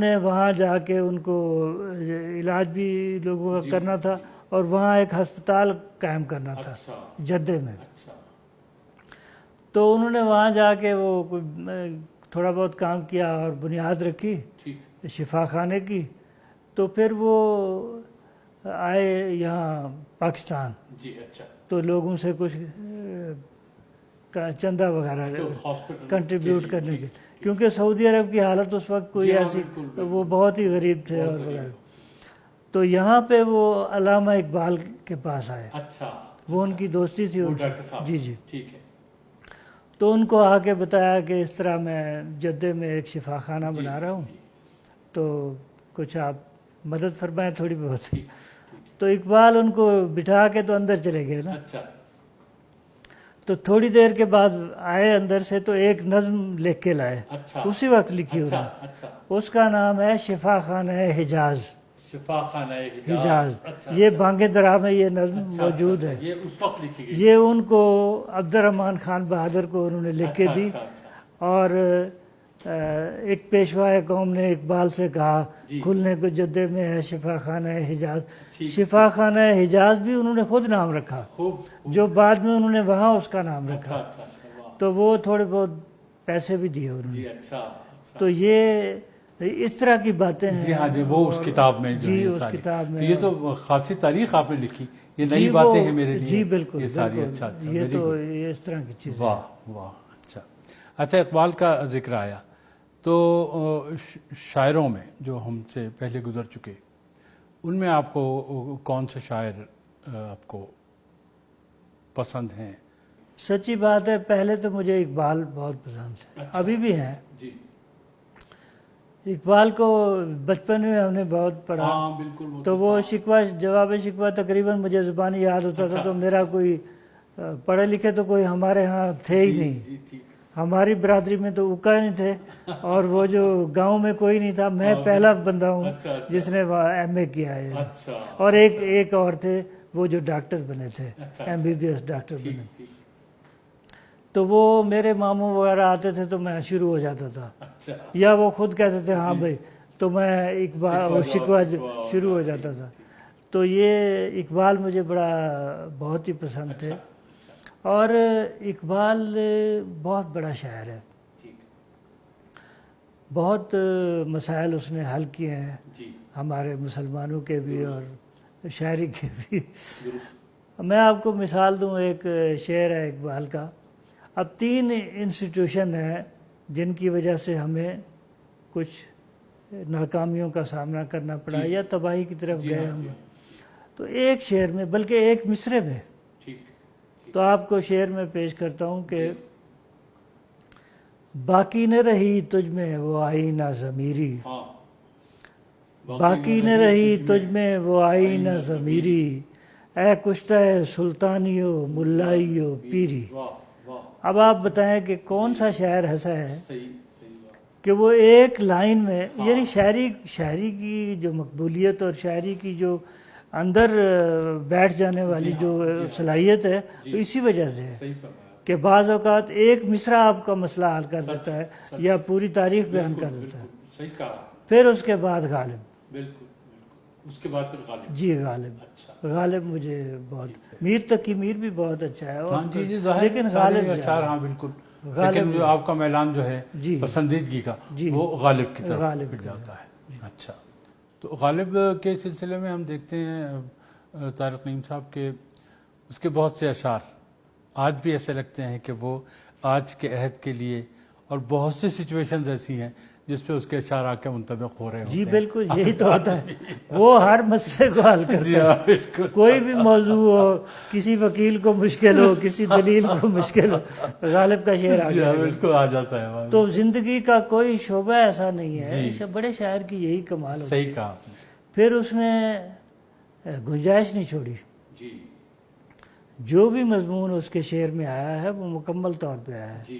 نے وہاں جا کے ان کو علاج بھی لوگوں کا کرنا تھا اور وہاں ایک ہسپتال قائم کرنا تھا جدے میں. تو انہوں نے وہاں جا کے وہ تھوڑا بہت کام کیا اور بنیاد رکھی شفا خانے کی. تو پھر وہ آئے یہاں پاکستان. تو لوگوں سے کچھ چندہ وغیرہ کنٹریبیوٹ کرنے کے، کیونکہ سعودی عرب کی حالت اس وقت کوئی ایسی، وہ بہت ہی غریب تھے اور وغیرہ. تو یہاں پہ وہ علامہ اقبال کے پاس آئے. وہ ان کی دوستی تھی ان سے. جی. تو ان کو آ کے بتایا کہ اس طرح میں جدے میں ایک شفا خانہ بنا رہا ہوں، تو کچھ آپ مدد فرمائیں تھوڑی بہت سی. تو اقبال ان کو بٹھا کے تو اندر چلے گئے نا. تو تھوڑی دیر کے بعد آئے اندر سے تو ایک نظم لکھ کے لائے. اسی وقت لکھی انہوں نے. اس کا نام ہے شفا خانہ حجاز. حجاز. یہ بانگ درا میں یہ نظم موجود ہے. یہ ان کو عبد الرحمن خان بہادر کو انہوں نے لکھ کے دی. اور ایک پیشوائے قوم نے اقبال سے کہا کھلنے کو جدے میں ہے شفا خانہ حجاز. شفا خانہ حجاز بھی انہوں نے خود نام رکھا، جو بعد میں انہوں نے وہاں اس کا نام رکھا. تو وہ تھوڑے بہت پیسے بھی دیے انہوں نے. تو یہ اس طرح کی باتیں ہیں. جی ہاں جی، وہ اس کتاب میں. جی اس کتاب میں. یہ تو خاصی تاریخ آپ نے لکھی، یہ نئی باتیں ہیں میرے لیے. جی بالکل. یہ ساری. اچھا. یہ تو اس طرح کی چیز. واہ واہ. اچھا اقبال کا ذکر آیا تو شاعروں میں جو ہم سے پہلے گزر چکے، ان میں آپ کو کون سے شاعر آپ کو پسند ہیں؟ سچی بات ہے، پہلے تو مجھے اقبال بہت پسند ہے. ابھی بھی ہیں. اقبال کو بچپن میں ہم نے بہت پڑھا. تو وہ شکوہ جواب شکوہ تقریباً مجھے زبانی یاد ہوتا تھا. تو میرا کوئی پڑھے لکھے تو کوئی ہمارے ہاں تھے ہی نہیں. ہماری برادری میں تو اکا ہی نہیں تھے، اور وہ جو گاؤں میں کوئی نہیں تھا. میں پہلا بندہ ہوں جس نے ایم اے کیا ہے. اور ایک اور تھے وہ جو ڈاکٹر بنے تھے، M B B S doctor بنے. تو وہ میرے ماموں وغیرہ آتے تھے تو میں شروع ہو جاتا تھا، یا وہ خود کہتے تھے ہاں بھائی، تو میں اقبال شکوہ شروع ہو جاتا تھا. تو یہ اقبال مجھے بہت ہی پسند تھے. اور اقبال بہت بڑا شاعر ہے. بہت مسائل اس نے حل کیے ہیں، ہمارے مسلمانوں کے بھی اور شاعری کے بھی. میں آپ کو مثال دوں، ایک شعر ہے اقبال کا. اب 3 انسٹیٹیوشن ہیں جن کی وجہ سے ہمیں کچھ ناکامیوں کا سامنا کرنا پڑا یا تباہی کی طرف گئے ہم. تو ایک شعر میں، بلکہ ایک مصرع میں، تو آپ کو شعر میں پیش کرتا ہوں کہ باقی نہ رہی تجھ میں وہ آئینہ ضمیری، باقی نہ رہی تجھ میں وہ آئینہ ضمیری، اے کشتہ سلطانیو ملائیو پیری. اب آپ بتائیں کہ کون سا شاعر ایسا ہے کہ وہ ایک لائن میں، یعنی شاعری کی جو مقبولیت اور شاعری کی جو اندر بیٹھ جانے والی جو صلاحیت ہے، اسی وجہ سے ہے کہ بعض اوقات ایک مصرع آپ کا مسئلہ حل کر دیتا ہے یا پوری تاریخ بیان کر دیتا ہے. پھر اس کے بعد غالب. جی غالب مجھے بہت. میر تقی میر بھی بہت اچھا ہے، لیکن غالب اشعار. ہاں بالکل. لیکن جو آپ کا میلان جو ہے پسندیدگی کا، وہ غالب کی طرف پھر جاتا ہے. اچھا. تو غالب کے سلسلے میں ہم دیکھتے ہیں طارق نعیم صاحب کے اس کے بہت سے اشعار آج بھی ایسے لگتے ہیں کہ وہ آج کے عہد کے لیے، اور بہت سی سچویشنز ایسی ہیں جس پہ اس کے اشعار آ کے منطبق ہو رہے ہیں. جی بالکل، یہی تو ہوتا ہے. وہ ہر مسئلے کو حل کرتا ہے. کوئی بھی موضوع ہو، کسی وکیل کو مشکل ہو، کسی دلیل کو مشکل ہو، غالب کا شعر آ جاتا ہے. تو زندگی کا کوئی شعبہ ایسا نہیں ہے. بڑے شاعر کی یہی کمال ہوتی ہے. صحیح کہا. پھر اس نے گنجائش نہیں چھوڑی. جو بھی مضمون اس کے شعر میں آیا ہے وہ مکمل طور پہ آیا ہے.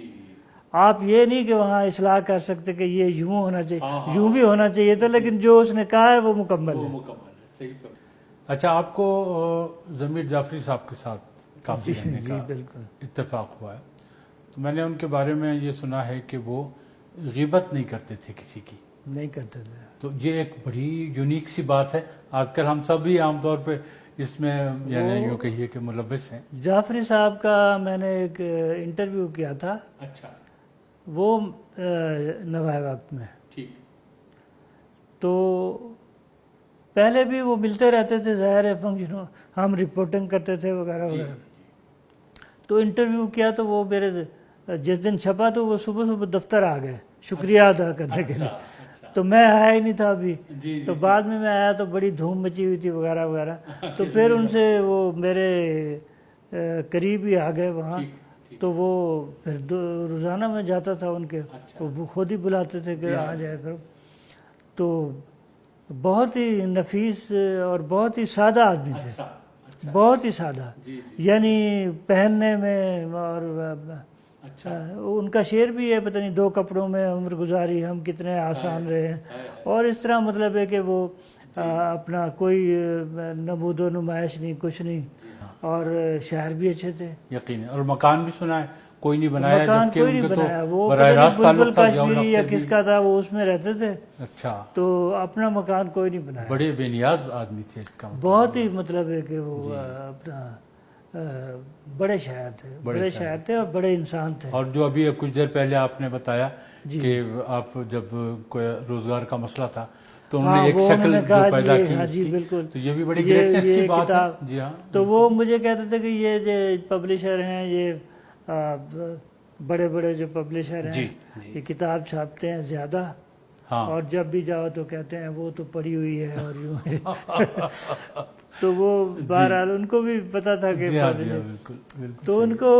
آپ یہ نہیں کہ وہاں اصلاح کر سکتے کہ یہ یوں ہونا چاہیے، یوں بھی ہونا چاہیے تھا، لیکن جو اس نے کہا ہے وہ مکمل ہے. اچھا، آپ کو ضمیر جعفری صاحب کے ساتھ کافی رہنے کا اتفاق ہوا ہے. تو میں نے ان کے بارے میں یہ سنا ہے کہ وہ غیبت نہیں کرتے تھے کسی کی. نہیں کرتے تھے. تو یہ ایک بڑی یونیک سی بات ہے. آج کل ہم سب بھی عام طور پہ اس میں یعنی یوں کہیے کہ ملوث ہیں. جعفری صاحب کا میں نے ایک انٹرویو کیا تھا. اچھا. وہ نوائے وقت میں. ٹھیک. تو پہلے بھی وہ ملتے رہتے تھے, ظاہر ہے فنکشنوں, ہم رپورٹنگ کرتے تھے وغیرہ وغیرہ. تو انٹرویو کیا تو وہ میرے جس دن چھپا تو وہ صبح صبح دفتر آ گئے شکریہ ادا کرنے کے لیے. تو میں آیا ہی نہیں تھا ابھی. تو بعد میں آیا تو بڑی دھوم مچی ہوئی تھی وغیرہ وغیرہ. تو پھر ان سے وہ میرے قریب ہی آ گئے وہاں. تو وہ پھر روزانہ میں جاتا تھا ان کے, وہ خود ہی بلاتے تھے کہ آ جایا کرو. تو بہت ہی نفیس اور بہت ہی سادہ آدمی تھے, بہت ہی سادہ, یعنی پہننے میں. اور ان کا شعر بھی ہے, پتہ نہیں 2 کپڑوں میں عمر گزاری ہم کتنے آسان رہے ہیں, اور اس طرح مطلب ہے کہ وہ اپنا کوئی نمود و نمائش نہیں, کچھ نہیں. اور شاعر بھی اچھے تھے یقین. اور مکان بھی سنا ہے کوئی نہیں بنایا, مکان کوئی نہیں بنایا, وہ بلبل کشمیری یا کس کا تھا وہ اس میں رہتے تھے. اچھا. تو اپنا مکان کوئی نہیں بنایا. بڑے بے نیاز آدمی تھے اس کا, بہت ہی مطلب ہے کہ وہ اپنا بڑے شاعر تھے, بڑے شاعر تھے اور بڑے انسان تھے. اور جو ابھی کچھ دیر پہلے آپ نے بتایا کہ آپ جب کوئی روزگار کا مسئلہ تھا تو انہوں نے ایک شکل جو پیدا کی, بالکل, تو یہ بھی بڑی گریٹنس کی بات ہے. جی ہاں. تو وہ مجھے کہتے تھے کہ یہ جو پبلشر ہیں, یہ بڑے بڑے جو پبلشر ہیں, یہ کتاب چھاپتے ہیں زیادہ, اور جب بھی جاؤ تو کہتے ہیں وہ تو پڑی ہوئی ہے اور یوں. تو وہ بہرحال ان کو بھی پتا تھا کہ تو ان کو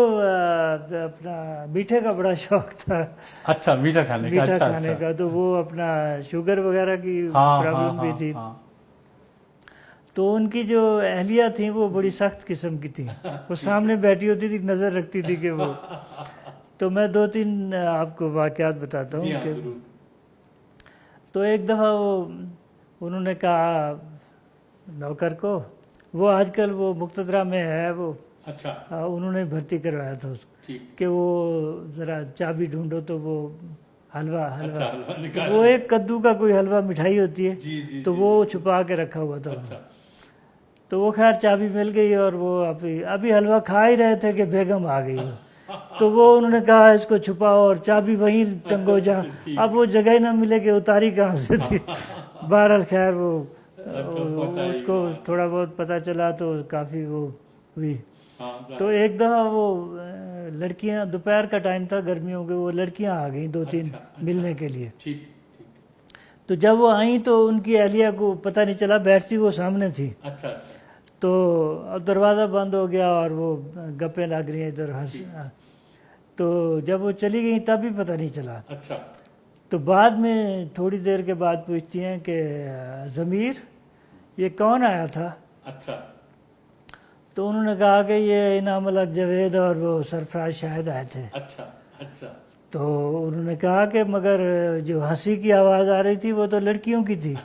اپنا میٹھے کا بڑا شوق تھا. اچھا, میٹھا کھانے کا. تو وہ اپنا شوگر وغیرہ کی پرابلم بھی تھی. تو ان کی جو اہلیہ تھیں وہ بڑی سخت قسم کی تھیں. وہ سامنے بیٹھی ہوتی تھی, نظر رکھتی تھی کہ وہ. تو میں 2-3 آپ کو واقعات بتاتا ہوں کہ تو ایک دفعہ وہ انہوں نے کہا نوکر کو, وہ آج کل وہ مقتدرہ میں ہے وہ, انہوں نے بھرتی کروایا تھا اس کو, کہ وہ ذرا چابی ڈھونڈو تو وہ حلوہ وہ ایک کدو کا کوئی حلوہ مٹھائی ہوتی ہے, تو وہ چھپا کے رکھا ہوا تھا. تو وہ خیر چابی مل گئی, اور وہ ابھی حلوہ کھا ہی رہے تھے کہ بیگم آ گئی. تو وہ انہوں نے کہا اس کو چھپاؤ اور چابی وہیں ٹنگو جہاں. اب وہ جگہ ہی نہ ملے کہ اتاری کہاں سے تھی. بہرحال خیر وہ اس کو تھوڑا بہت پتہ چلا تو کافی وہ ہوئی. تو ایک دفعہ وہ لڑکیاں, دوپہر کا ٹائم تھا گرمیوں کے, وہ لڑکیاں آ گئیں 2-3 ملنے کے لیے. تو جب وہ آئیں تو ان کی اہلیہ کو پتہ نہیں چلا, بیٹھتی وہ سامنے تھی. تو دروازہ بند ہو گیا اور وہ گپیں لگ رہی ہیں ادھر ہنس. تو جب وہ چلی گئیں تب بھی پتہ نہیں چلا. تو بعد میں تھوڑی دیر کے بعد پوچھتی ہیں کہ ضمیر یہ کون آیا تھا. تو انہوں نے کہا کہ یہ انعام الحق جاوید اور وہ سرفراز شاہد آئے تھے. تو انہوں نے کہا کہ مگر جو ہنسی کی آواز آ رہی تھی وہ تو لڑکیوں کی تھی.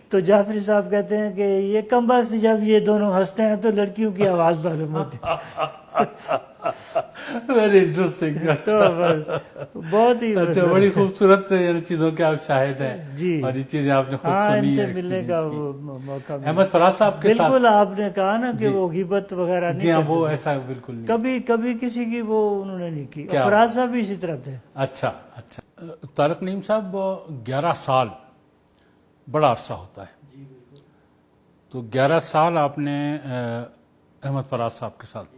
تو جعفری صاحب کہتے ہیں کہ یہ کم وقت جب یہ دونوں ہنستے ہیں تو لڑکیوں کی آواز معلوم ہوتی. Very interesting. بہت ہی بڑی خوبصورت چیزوں کے آپ شاہد ہیں. جی, اور یہ چیزیں آپ نے خود سنی, ان سے ملنے کا وہ موقع. احمد فراز صاحب کے ساتھ بالکل آپ نے کہا نا کہ وہ غیبت وغیرہ نہیں. جی ہاں, وہ ایسا بالکل نہیں, کبھی کسی کی وہ انہوں نے نہیں کی. فراز صاحب بھی اسی طرح تھے. اچھا. طارق نعیم صاحب 11 سال بڑا عرصہ ہوتا ہے. تو 11 سال آپ نے احمد فراز صاحب کے ساتھ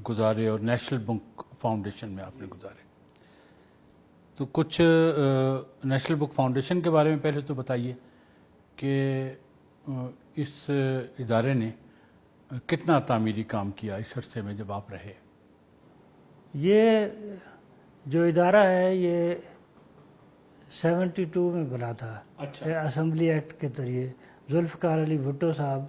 گزارے اور نیشنل بک فاؤنڈیشن میں آپ نے گزارے. تو کچھ نیشنل بک فاؤنڈیشن کے بارے میں پہلے تو بتائیے کہ اس ادارے نے کتنا تعمیری کام کیا اس عرصے میں جب آپ رہے. یہ جو ادارہ ہے یہ 72 میں بنا تھا. اسمبلی ایکٹ کے ذریعے. ذوالفقار علی بھٹو صاحب,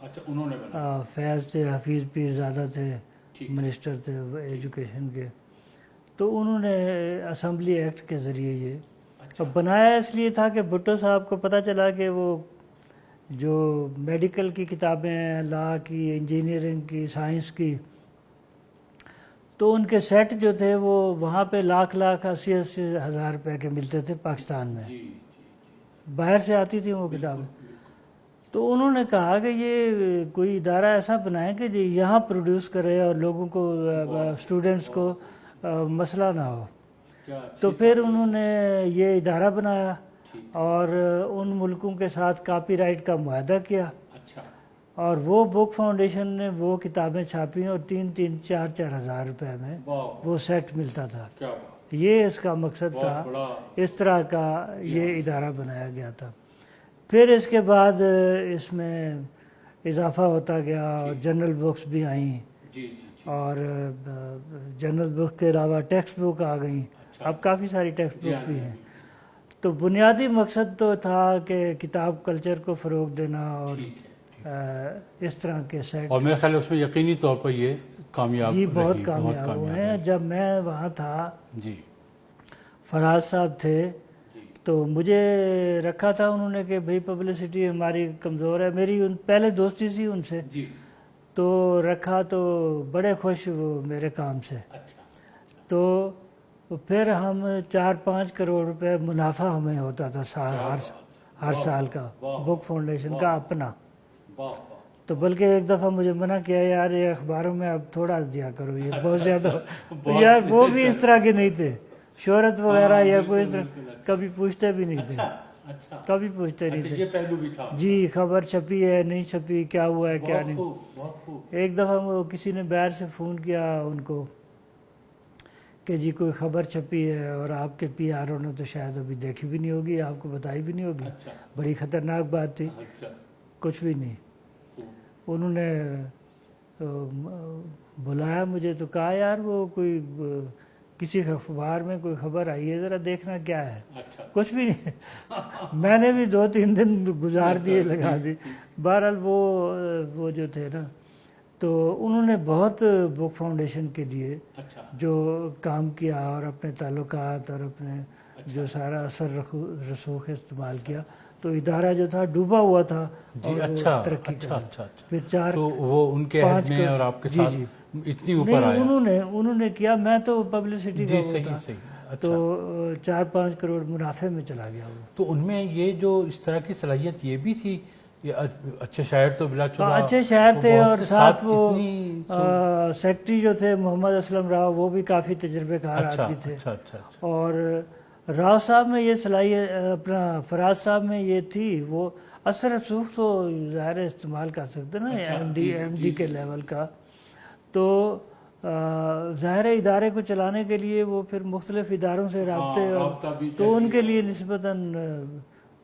فیض تھے, حفیظ پیر زادہ تھے, منسٹر تھے ایجوکیشن کے. تو انہوں نے اسمبلی ایکٹ کے ذریعے یہ بنایا اس لیے تھا کہ بھٹو صاحب کو پتہ چلا کہ وہ جو میڈیکل کی کتابیں ہیں, لا کی, انجینئرنگ کی, سائنس کی, تو ان کے سیٹ جو تھے وہ وہاں پہ 1,80,000 روپے کے ملتے تھے پاکستان میں. باہر سے آتی تھی وہ کتابیں. تو انہوں نے کہا کہ یہ کوئی ادارہ ایسا بنائیں کہ یہاں پروڈیوس کرے اور لوگوں کو اسٹوڈنٹس کو مسئلہ نہ ہو. تو پھر انہوں نے یہ ادارہ بنایا اور ان ملکوں کے ساتھ کاپی رائٹ کا معاہدہ کیا, اور وہ بک فاؤنڈیشن نے وہ کتابیں چھاپی اور 3-4 ہزار روپے میں وہ سیٹ ملتا تھا. یہ اس کا مقصد تھا, اس طرح کا یہ ادارہ بنایا گیا تھا. پھر اس کے بعد اس میں اضافہ ہوتا گیا اور جنرل بکس بھی آئیں, اور جنرل بک کے علاوہ ٹیکسٹ بک آ گئیں. اب کافی ساری ٹیکسٹ بک بھی ہیں. تو بنیادی مقصد تو تھا کہ کتاب کلچر کو فروغ دینا اور اس طرح کے سیٹ. اور میرے خیال ہے اس میں یقینی طور پر یہ کامیاب جی بہت کامیاب ہوئے ہیں. جب میں وہاں تھا, فراز صاحب تھے, تو مجھے رکھا تھا انہوں نے کہ بھئی پبلسٹی ہماری کمزور ہے. میری پہلے دوستی تھی ان سے, تو رکھا تو بڑے خوش وہ میرے کام سے. تو پھر ہم 4-5 کروڑ روپے منافع ہمیں ہوتا تھا ہر سال کا, بک فاؤنڈیشن کا اپنا. تو بلکہ ایک دفعہ مجھے منع کیا, یار یہ اخباروں میں اب تھوڑا دیا کرو, یہ بہت زیادہ. یار وہ بھی اس طرح کے نہیں تھے, شہرت وغیرہ یا کوئی اس طرح کبھی پوچھتے بھی نہیں تھے, کبھی پوچھتے نہیں تھے. جی خبر چھپی ہے نہیں چھپی, کیا ہوا ہے کیا نہیں. ایک دفعہ وہ کسی نے باہر سے فون کیا ان کو کہ جی کوئی خبر چھپی ہے اور آپ کے پی آر او نے تو شاید ابھی دیکھی بھی نہیں ہوگی, آپ کو بتائی بھی نہیں ہوگی. بڑی خطرناک بات تھی. کچھ بھی نہیں. انہوں نے بلایا مجھے تو کہا یار وہ کوئی کسی اخبار میں کوئی خبر آئی ہے, ذرا دیکھنا کیا ہے. کچھ بھی نہیں. میں نے بھی 2-3 دن گزار دیے, لگا دی. بہرحال وہ جو تھے نا, تو انہوں نے بہت بک فاؤنڈیشن کے لیے جو کام کیا اور اپنے تعلقات اور اپنے جو سارا اثر رسوخ استعمال کیا. تو ادارہ جو تھا ڈوبا ہوا تھا. ترقی پھر 4 وہ ان کے حد میں اور آپ کے ساتھ اتنی اوپر آیا. انہوں نے کیا, میں تو پبلسٹی کا ہوتا, تو 4-5 کروڑ منافع میں چلا گیا وہ. تو ان میں یہ جو اس طرح کی صلاحیت یہ بھی تھی, یہ اچھے شاعر تو بلا چلا اچھے شاعر تھے, اور ساتھ وہ سیکٹری جو تھے محمد اسلم راؤ, وہ بھی کافی تجربے کار آدمی تھے. اور راؤ صاحب میں یہ صلاحیت, اپنا فراز صاحب میں یہ تھی, وہ اثر رسوخ تو ظاہر استعمال کر سکتے نا ایم ڈی کے لیول کا. تو ظاہر ادارے کو چلانے کے لیے وہ پھر مختلف اداروں سے رابطے, تو ان کے لیے نسبتاً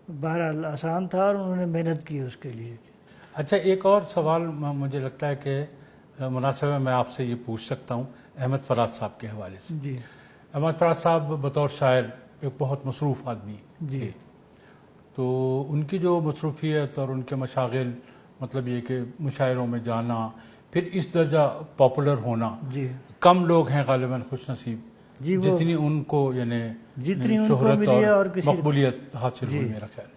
بہرحال آسان تھا, اور انہوں نے محنت کی اس کے لیے. اچھا, ایک اور سوال مجھے لگتا ہے کہ مناسب ہے میں آپ سے یہ پوچھ سکتا ہوں احمد فراز صاحب کے حوالے سے. جی. احمد فراز صاحب بطور شاعر ایک بہت مصروف آدمی تھے. تو ان کی جو مصروفیت اور ان کے مشاغل, مطلب یہ کہ مشاعروں میں جانا, پھر اس درجہ پاپولر ہونا, کم لوگ ہیں غالباً خوش نصیب جتنی ان کو یعنی شہرت اور مقبولیت حاصل ہوئی میرا خیال.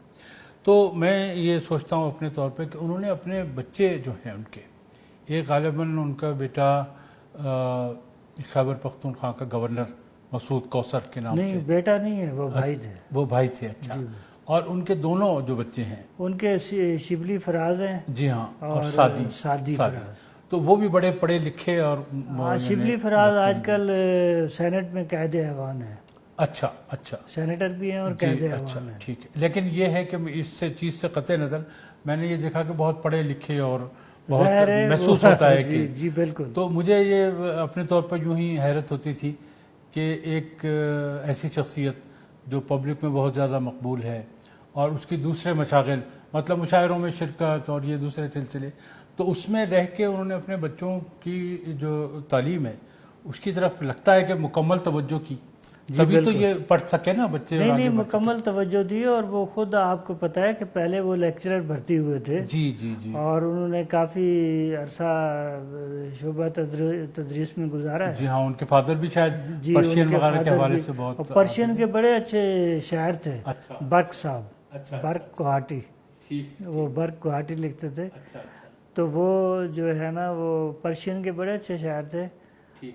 تو میں یہ سوچتا ہوں اپنے طور پہ کہ انہوں نے اپنے بچے جو ہیں ان کے, ایک غالباً ان کا بیٹا خیبر پختونخوا کا گورنر مسعود کوثر کے نام سے. نہیں بیٹا نہیں ہے, وہ بھائی تھے. وہ بھائی تھے. اچھا. اور ان کے دونوں جو بچے ہیں ان کے شبلی فراز ہیں. جی ہاں, اور سعدی فراز. تو وہ بھی بڑے پڑھے لکھے. اور شبلی فراز آج کل سینٹ میں قائد ایوان ہے. اچھا. سینیٹر بھی ہیں اور قائد ایوان ہیں. ٹھیک ہے. لیکن یہ ہے کہ اس چیز سے قطع نظر میں نے یہ دیکھا کہ بہت پڑھے لکھے اور بہت محسوس ہوتا ہے کہ جی بالکل. تو مجھے یہ اپنے طور پر یوں ہی حیرت ہوتی تھی کہ ایک ایسی شخصیت جو پبلک میں بہت زیادہ مقبول ہے, اور اس کی دوسرے مشاغل, مطلب مشاعروں میں شرکت اور یہ دوسرے سلسلے, تو اس میں رہ کے انہوں نے اپنے بچوں کی جو تعلیم ہے اس کی طرف لگتا ہے کہ مکمل توجہ کی, تبھی تو یہ پڑھ سکے نا بچے. نہیں مکمل توجہ دی, اور وہ خود آپ کو پتا ہے کہ پہلے وہ لیکچرر بھرتی ہوئے تھے. جی. اور انہوں نے کافی عرصہ شعبہ تدریس میں گزارا ہے. جی ہاں, ان کے فادر بھی شاید پرشین وغیرہ کے حوالے سے بہت, پرشین کے بڑے اچھے شاعر تھے. برق صاحب, برق کوہاٹی, وہ برق کوہاٹی لکھتے تھے. تو وہ جو ہے نا وہ پرشین کے بڑے اچھے شاعر تھے.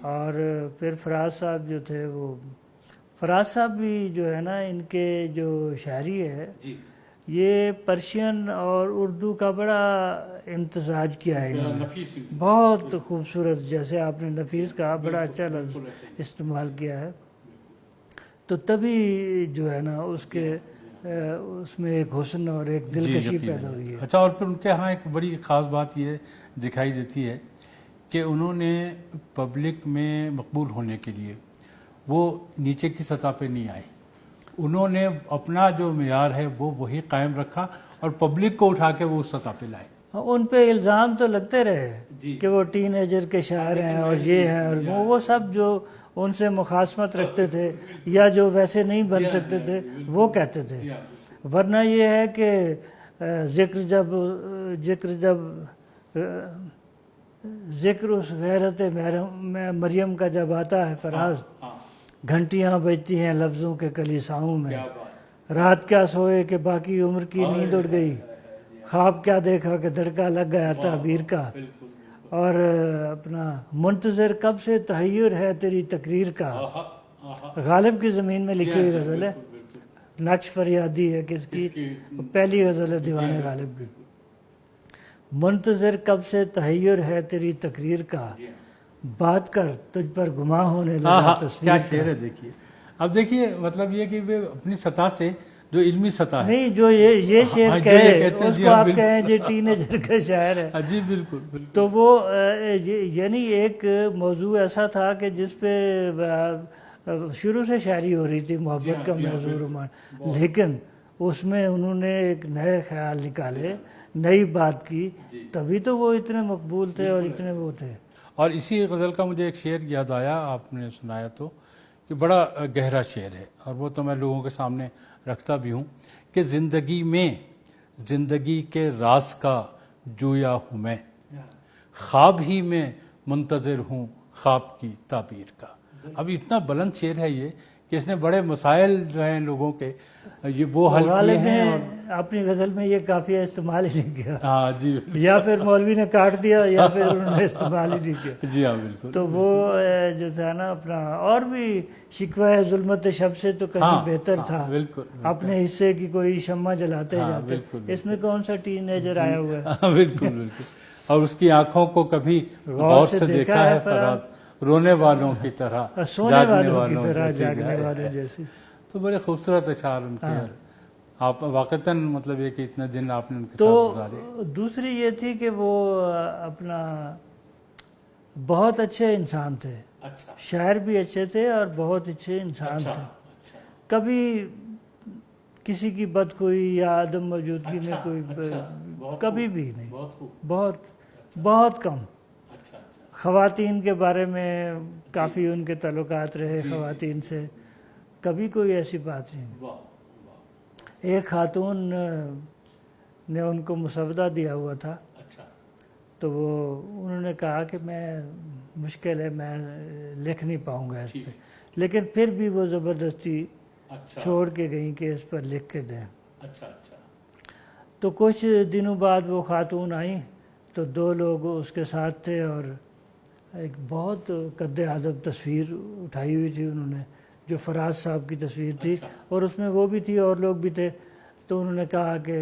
اور پھر فراز صاحب جو تھے, وہ فراز صاحب بھی جو ہے نا ان کے جو شاعری ہے یہ پرشین اور اردو کا بڑا امتزاج کیا ہے انہوں نے، بہت خوبصورت، جیسے آپ نے نفیس کہا بڑا اچھا لفظ استعمال کیا ہے، تو تبھی جو ہے نا اس میں ایک حسن اور ایک دلکشی پیدا ہوئی ہے۔ اچھا، اور پھر ان کے ہاں ایک بڑی خاص بات یہ دکھائی دیتی ہے کہ انہوں نے پبلک میں مقبول ہونے کے لیے وہ نیچے کی سطح پہ نہیں آئے، انہوں نے اپنا جو معیار ہے وہ وہی قائم رکھا اور پبلک کو اٹھا کے وہ اس سطح پہ لائے۔ ان پہ الزام تو لگتے رہے کہ وہ ٹین ایجر کے شاعر ہیں اور یہ ہیں اور وہ سب جو ان سے مخاصمت رکھتے تھے یا جو ویسے نہیں بن سکتے تھے وہ کہتے تھے، ورنہ یہ ہے کہ ذکر اس غیرت مریم کا جب آتا ہے فراز، گھنٹیاں بجتی ہیں لفظوں کے کلیساؤں میں، رات کیا سوئے کہ باقی عمر کی نیند اڑ گئی، خواب کیا دیکھا کہ دھڑکا لگ گیا تعبیر کا، اور اپنا منتظر کب سے تحیر ہے تیری تقریر کا، غالب کی زمین میں لکھی ہوئی غزل ہے، نقش فریادی ہے کس کی، پہلی غزل ہے دیوان غالب کی، منتظر کب سے تحیر ہے تیری تقریر کا، بات کر تجھ پر گماں ہونے لگا تصویر کیا شعر ہے دیکھیے۔ اب دیکھیے مطلب یہ کہ وہ اپنی سطح سے جو علمی سطح ہے، نہیں جو یہ شعر کہے اس کو آپ کہیں جی ٹین ایجر کا شاعر ہے، جی بالکل بالکل، تو وہ یعنی ایک موضوع ایسا تھا کہ جس پہ شروع سے شاعری ہو رہی تھی، محبت کا موضوع رومان، لیکن اس میں انہوں نے ایک نئے خیال نکالے، نئی بات کی، تبھی تو وہ اتنے مقبول تھے اور اتنے وہ تھے۔ اور اسی غزل کا مجھے ایک شعر یاد آیا، آپ نے سنایا تو، کہ بڑا گہرا شعر ہے اور وہ تو میں لوگوں کے سامنے رکھتا بھی ہوں کہ زندگی میں زندگی کے راز کا جویا ہوں میں، خواب ہی میں منتظر ہوں خواب کی تعبیر کا۔ اب اتنا بلند شعر ہے یہ کہ اس نے بڑے مسائل جو ہیں لوگوں کے یہ وہ حل کیے ہیں، اور اپنی غزل میں یہ کافیہ استعمال ہی نہیں کیا، ہاں جی یا پھر مولوی نے کاٹ دیا یا پھر انہوں نے استعمال ہی نہیں کیا، جی ہاں بالکل۔ تو وہ جو تھا نا اپنا، اور بھی شکوہ ظلمت شب سے تو کہیں بہتر تھا، بالکل اپنے حصے کی کوئی شمع جلاتے جاتے، اس میں کون سا ٹین ایجر آیا ہوا ہے؟ بالکل بالکل، اور اس کی آنکھوں کو کبھی غور سے دیکھا ہے فرات، رونے والوں کی طرح سونے والوں کی طرح جاگنے والوں جیسی۔ تو بڑے خوبصورت اشعار ان کے، آپ واقعتاً مطلب یہ کہ اتنے دن آپ نے ان کے ساتھ گزارے۔ تو دوسری یہ تھی کہ وہ اپنا بہت اچھے انسان تھے، شاعر بھی اچھے تھے اور بہت اچھے انسان تھے، کبھی کسی کی بدخوئی یا عدم موجودگی میں کوئی کبھی بھی نہیں، بہت کم۔ خواتین کے بارے میں کافی ان کے تعلقات رہے خواتین سے، کبھی کوئی ایسی بات نہیں۔ ایک خاتون نے ان کو مسودہ دیا ہوا تھا، تو وہ انہوں نے کہا کہ میں مشکل ہے، میں لکھ نہیں پاؤں گا اس پہ، لیکن پھر بھی وہ زبردستی چھوڑ کے گئیں کہ اس پر لکھ کے دیں۔ تو کچھ دنوں بعد وہ خاتون آئیں تو دو لوگ اس کے ساتھ تھے، اور ایک بہت قد اعظم تصویر اٹھائی ہوئی تھی انہوں نے، جو فراز صاحب کی تصویر تھی، اور اس میں وہ بھی تھی اور لوگ بھی تھے۔ تو انہوں نے کہا کہ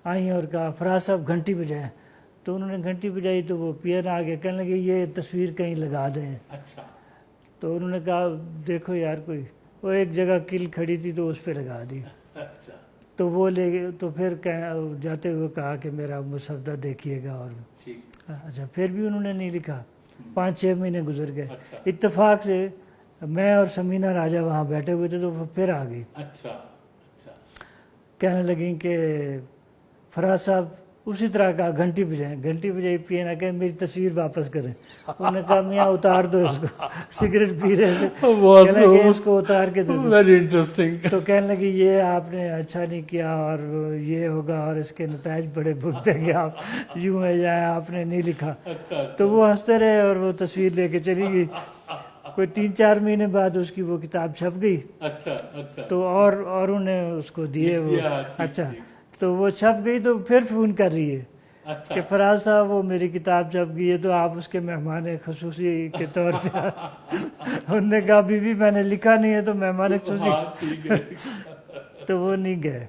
آئیں اور کہا فراز صاحب گھنٹی بجائیں، تو انہوں نے گھنٹی بجائی تو وہ پیر آ گئے، کہنے لگے یہ تصویر کہیں لگا دیں۔ تو انہوں نے کہا دیکھو یار کوئی، وہ ایک جگہ کل کھڑی تھی تو اس پہ لگا دی، تو وہ لے گئے، تو پھر جاتے ہوئے کہا کہ میرا مسودہ دیکھیے گا، اور اچھا پھر بھی انہوں نے نہیں لکھا۔ 5-6 مہینے گزر گئے، اتفاق سے میں اور سمینہ راجہ وہاں بیٹھے ہوئے تھے تو وہ پھر آ گئی، کہنے لگیں کہ فراز صاحب اسی طرح کہا گھنٹی بجائیں، گھنٹی بجائی، پیے نہ کہ میری تصویر واپس کریں۔ انہوں نے کہا میاں اتار دو اس کو، سگریٹ پی رہے تھے، کہنے لگے اس کو اتار کے دے دو۔ Very interesting. تو کہنے لگی یہ آپ نے اچھا نہیں کیا اور یہ ہوگا اور اس کے نتائج بڑے بھگتیں گے آپ، یوں ہے یا آپ نے نہیں لکھا۔ تو وہ ہنستے رہے اور وہ تصویر لے کے چلی گئی۔ کوئی 3-4 مہینے بعد اس کی وہ کتاب چھپ گئی، تو اور انہیں اس کو دیے وہ، اچھا تو وہ چھپ گئی تو پھر فون کر رہی ہے کہ فراز صاحب وہ میری کتاب چھپ گئی ہے تو آپ اس کے مہمان خصوصی کے طور پہ۔ انہوں نے کہا بی بی میں نے لکھا نہیں ہے تو مہمان خصوصی، تو وہ نہیں گئے۔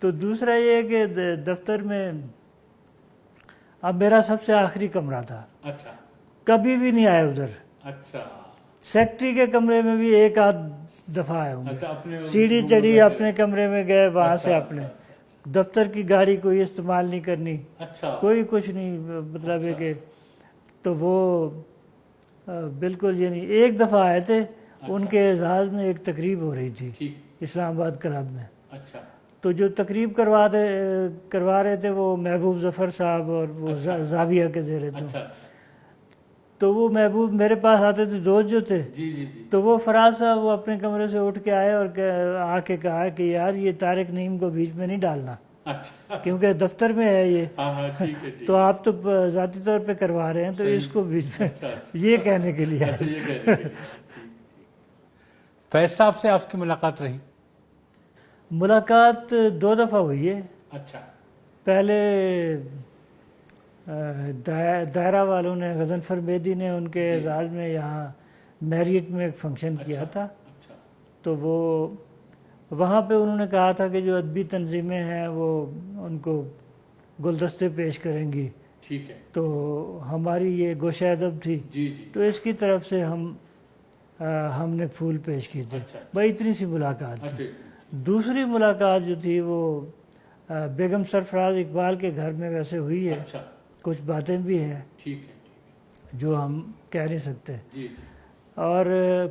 تو دوسرا یہ کہ دفتر میں اب میرا سب سے آخری کمرہ تھا. اچھا. کبھی بھی نہیں آئے ادھر. اچھا. سیکٹری کے کمرے میں بھی ایک آدھ دفعہ آئے ہوں گے. سیڑھی چڑھی اپنے کمرے میں گئے, وہاں سے اپنے دفتر کی گاڑی کوئی استعمال نہیں کرنی, کوئی کچھ نہیں, مطلب ہے کہ تو وہ بالکل یعنی ایک دفعہ آئے تھے. ان کے اعزاز میں ایک تقریب ہو رہی تھی اسلام آباد کلب میں. تو جو تقریب کروا رہے تھے وہ محبوب ظفر صاحب اور وہ زاویہ کے زیر تو وہ محبوب میرے پاس آتے تھے, دوست جو تھے. تو وہ فراز صاحب وہ اپنے کمرے سے اٹھ کے آئے اور آ کے کہا کہ یار یہ طارق نعیم کو بیچ میں نہیں ڈالنا, کیونکہ دفتر میں ہے یہ, تو آپ تو ذاتی طور پہ کروا رہے ہیں تو اس کو بیچ میں, یہ کہنے کے لیے. فیض صاحب سے آپ کی ملاقات رہی؟ ملاقات 2 دفعہ ہوئی ہے. اچھا. پہلے دائرہ والوں نے, غضنفر میدی نے ان کے اعزاز میں یہاں میریٹ میں ایک فنکشن کیا تھا. تو وہ وہاں پہ انہوں نے کہا تھا کہ جو ادبی تنظیمیں ہیں وہ ان کو گلدستے پیش کریں گی. ٹھیک ہے. تو ہماری یہ گوشہ ادب تھی, تو اس کی طرف سے ہم نے پھول پیش کیے تھے. بھائی اتنی سی ملاقات تھی. دوسری ملاقات جو تھی وہ بیگم سرفراز اقبال کے گھر میں ویسے ہوئی ہے. کچھ باتیں بھی ہیں جو ہم کہہ نہیں سکتے. اور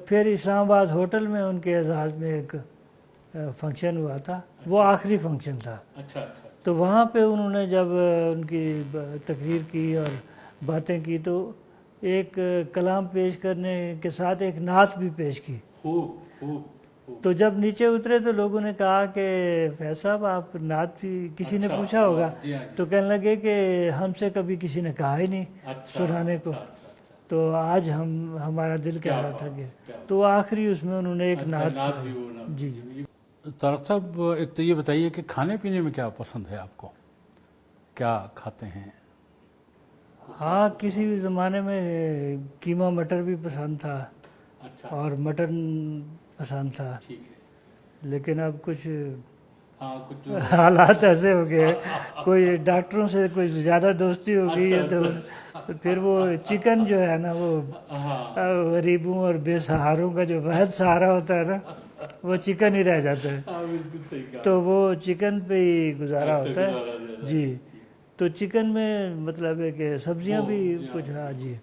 پھر اسلام آباد ہوٹل میں ان کے اعزاز میں ایک فنکشن ہوا تھا, وہ آخری فنکشن تھا. تو وہاں پہ انہوں نے جب ان کی تقریر کی اور باتیں کی تو ایک کلام پیش کرنے کے ساتھ ایک نعت بھی پیش کی. تو جب نیچے اترے تو لوگوں نے کہا کہ فیض صاحب آپ نعت بھی, کسی نے پوچھا ہوگا تو کہنے لگے کہ ہم سے کبھی کسی نے کہا ہی نہیں سنانے کو, تو آج ہمارا دل کہہ رہا تھا کہ, تو آخری اس میں انہوں نے ایک نعت سنائی. جی. طارق صاحب ایک تو یہ بتائیے کہ کھانے پینے میں کیا پسند ہے آپ کو, کیا کھاتے ہیں؟ ہاں, کسی بھی زمانے میں قیمہ مٹر بھی پسند تھا اور مٹن پسند تھا, لیکن اب کچھ حالات ایسے ہو گئے, کوئی ڈاکٹروں سے کوئی زیادہ دوستی ہو گئی ہے تو پھر وہ چکن جو ہے نا وہ غریبوں اور بے سہاروں کا جو واحد سہارا ہوتا ہے نا وہ چکن ہی رہ جاتا ہے, تو وہ چکن پہ ہی گزارا ہوتا ہے. جی. تو چکن میں مطلب ہے کہ سبزیاں بھی کچھ. ہاں جی.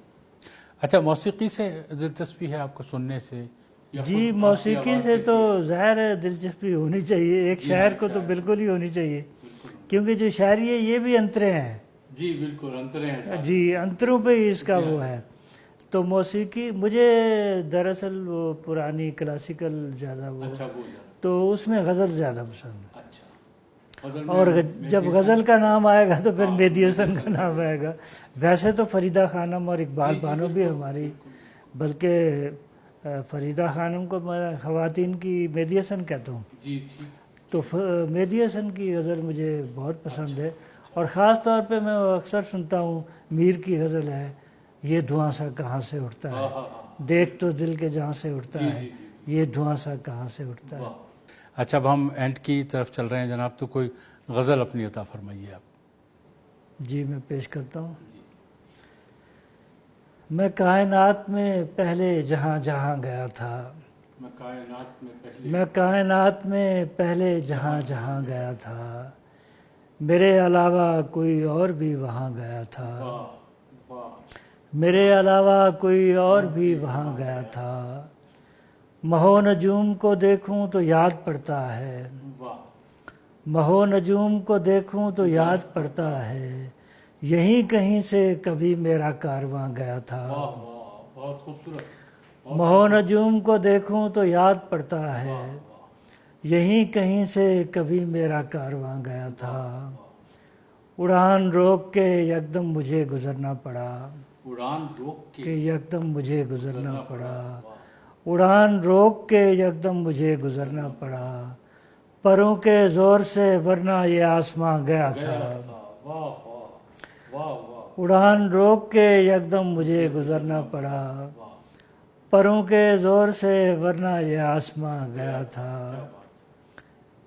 اچھا, موسیقی سے دلچسپی ہے آپ کو سننے سے؟ جی, موسیقی سے تو ظاہر ہے دلچسپی ہونی چاہیے, ایک شاعر کو تو بالکل ہی ہونی چاہیے, کیونکہ جو شاعری ہے یہ بھی انترے ہیں. جی بالکل انترے ہیں. جی, انتروں پہ ہی اس کا وہ ہے. تو موسیقی مجھے دراصل وہ پرانی کلاسیکل زیادہ وہ, تو اس میں غزل زیادہ پسند ہے. اور جب غزل کا نام آئے گا تو پھر مہدی حسن کا نام آئے گا. ویسے تو فریدہ خانم اور اقبال بانو بھی ہماری, بلکہ فریدہ خانم کو میں خواتین کی مہدی حسن کہتا ہوں. تو مہدی حسن کی غزل مجھے بہت پسند ہے, اور خاص طور پہ میں اکثر سنتا ہوں میر کی غزل ہے, یہ دھواں سا کہاں سے اٹھتا ہے, دیکھ تو دل کے جہاں سے اٹھتا ہے, یہ دھواں سا کہاں سے اٹھتا ہے. اچھا, اب ہم اینڈ کی طرف چل رہے ہیں جناب, تو کوئی غزل اپنی عطا فرمائیے آپ. جی, میں پیش کرتا ہوں. میں کائنات میں پہلے جہاں جہاں گیا تھا, میں کائنات میں پہلے جہاں جہاں گیا تھا, میرے علاوہ کوئی اور بھی وہاں گیا تھا, میرے علاوہ کوئی اور بھی وہاں گیا تھا, مہو نجوم کو دیکھوں تو یاد پڑتا ہے, مہو نجوم کو دیکھوں تو یاد پڑتا ہے, یہیں کہیں سے کبھی میرا کارواں گیا تھا, مہو نجوم کو دیکھوں تو یاد پڑتا ہے, یہیں کہیں سے کبھی میرا کارواں گیا تھا, اڑان روک کے یکدم مجھے گزرنا پڑا, اڑان روک کے یکدم مجھے گزرنا پڑا, اڑان روک کے یکدم مجھے گزرنا پڑا, پروں کے زور سے ورنہ یہ آسماں گیا تھا, اڑان روک کے یکدم مجھے گزرنا پڑا, پروں کے زور سے ورنہ یہ آسماں گیا تھا,